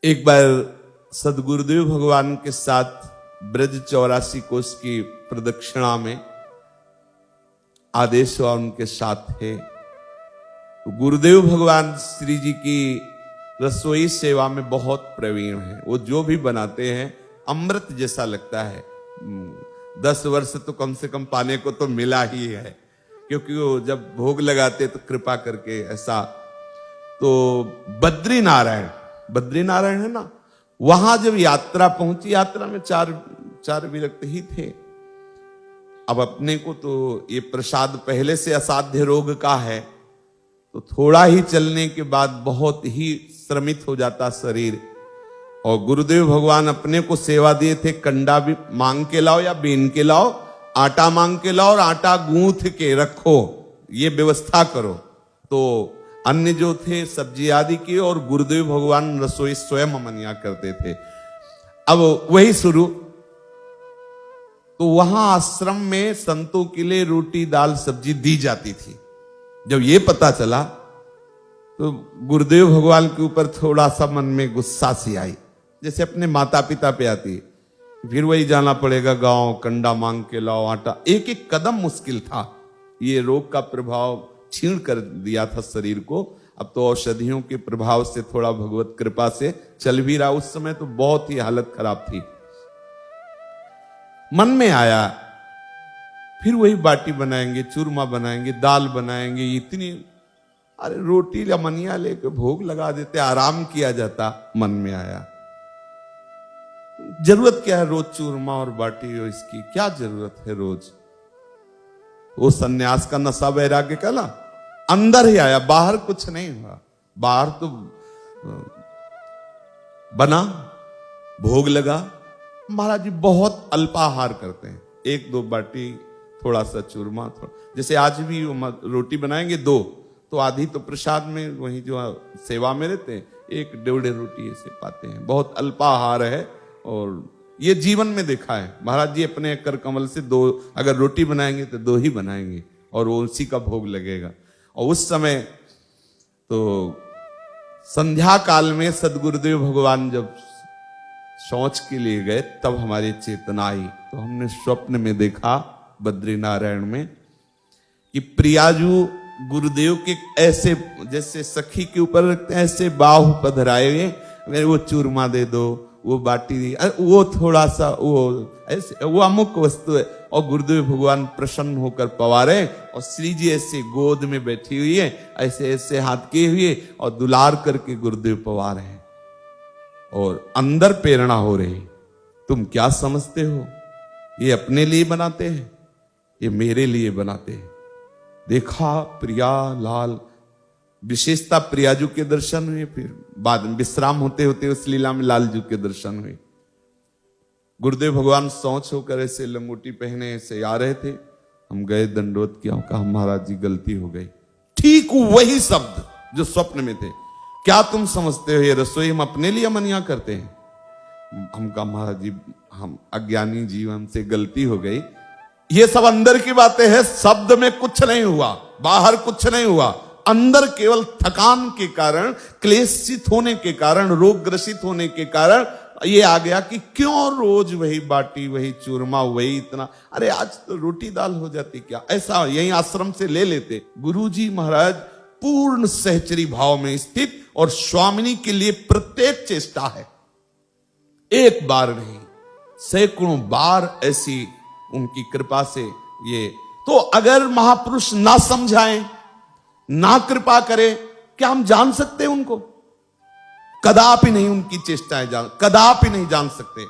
एक बार सदगुरुदेव भगवान के साथ ब्रज 84 कोष की प्रदक्षिणा में आदेश हुआ, उनके साथ थे। तो गुरुदेव भगवान श्री जी की रसोई सेवा में बहुत प्रवीण है। वो जो भी बनाते हैं अमृत जैसा लगता है। 10 वर्ष तो कम से कम पाने को तो मिला ही है, क्योंकि वो जब भोग लगाते तो कृपा करके ऐसा। तो बद्रीनारायण है ना, वहां जब यात्रा पहुंची, यात्रा में चार विरक्त ही थे। अब अपने को तो ये प्रसाद पहले से असाध्य रोग का है, तो थोड़ा ही चलने के बाद बहुत ही श्रमित हो जाता शरीर। और गुरुदेव भगवान अपने को सेवा दिए थे, कंडा भी मांग के लाओ या बीन के लाओ, आटा मांग के लाओ और आटा गूंथ के रखो, ये व्यवस्था करो। तो अन्य जो थे सब्जी आदि की, और गुरुदेव भगवान रसोई स्वयं मनिया करते थे। अब वही शुरू। तो वहां आश्रम में संतों के लिए रोटी दाल सब्जी दी जाती थी। जब ये पता चला तो गुरुदेव भगवान के ऊपर थोड़ा सा मन में गुस्सा सी आई, जैसे अपने माता पिता पे आती। फिर वही जाना पड़ेगा गांव, कंडा मांग के लाओ, आटा। एक एक कदम मुश्किल था। ये रोग का प्रभाव छीण कर दिया था शरीर को। अब तो औषधियों के प्रभाव से थोड़ा भगवत कृपा से चल भी रहा। उस समय तो बहुत ही हालत खराब थी। मन में आया फिर वही बाटी बनाएंगे, चूरमा बनाएंगे, दाल बनाएंगे, इतनी, अरे रोटी या मनिया लेके भोग लगा देते, आराम किया जाता। मन में आया जरूरत क्या है रोज चूरमा और बाटी, और इसकी क्या जरूरत है रोज। वो सन्यास का नशा वैराग्य का ना अंदर ही आया, बाहर कुछ नहीं हुआ। बाहर तो बना, भोग लगा। महाराज जी बहुत अल्पाहार करते हैं, 1-2 बाटी, थोड़ा सा चूरमा, जैसे आज भी रोटी बनाएंगे 2, तो आधी तो प्रसाद में वही जो सेवा में रहते हैं, 1-1.5 रोटी ऐसे पाते हैं। बहुत अल्पाहार है। और ये जीवन में देखा है। महाराज जी अपने कर कमल से 2 अगर रोटी बनाएंगे तो 2 ही बनाएंगे, और वो उसी का भोग लगेगा। और उस समय तो संध्या काल में सदगुरुदेव भगवान जब शौच के लिए गए, तब हमारी चेतना आई। तो हमने स्वप्न में देखा बद्रीनारायण में कि प्रियाजू गुरुदेव के ऐसे, जैसे सखी के ऊपर रखते हैं, ऐसे बाहु पधराए हुए, मेरे वो चूरमा दे दो, वो बाटी दी, वो थोड़ा सा, वो ऐसे, वो अमुक वस्तु है। और गुरुदेव भगवान प्रसन्न होकर पवारे, और श्री जी ऐसे गोद में बैठी हुई है, ऐसे ऐसे हाथ किए हुए, और दुलार करके गुरुदेव पवा रहे हैं। और अंदर प्रेरणा हो रही, तुम क्या समझते हो, ये अपने लिए बनाते हैं, ये मेरे लिए बनाते हैं। देखा प्रिया लाल, विशेषता प्रियाजू के दर्शन हुए। फिर बाद में विश्राम होते होते उस लीला में लालजू के दर्शन हुए। गुरुदेव भगवान सौच होकर ऐसे लंगोटी पहने ऐसे आ रहे थे। हम गए, दंडोत किया, कहा महाराज जी गलती हो गई। ठीक वही शब्द जो स्वप्न में थे, क्या तुम समझते हो ये रसोई हम अपने लिए मनिया करते हैं। हम कहा महाराज जी हम अज्ञानी जीव, हमसे गलती हो गई। ये सब अंदर की बातें हैं, शब्द में कुछ नहीं हुआ, बाहर कुछ नहीं हुआ। अंदर केवल थकान के कारण, क्लेशित होने के कारण, रोग ग्रसित होने के कारण ये आ गया कि क्यों रोज वही बाटी, वही चूरमा, वही इतना, अरे आज तो रोटी दाल हो जाती क्या। ऐसा यही आश्रम से ले लेते। गुरुजी महाराज पूर्ण सहचरी भाव में स्थित, और स्वामिनी के लिए प्रत्येक चेष्टा है। एक बार नहीं, सैकड़ों बार ऐसी उनकी कृपा से ये। तो अगर महापुरुष ना समझाएं, ना कृपा करे, क्या हम जान सकते हैं उनको? कदापि नहीं उनकी चेष्टाएं कदापि नहीं जान सकते।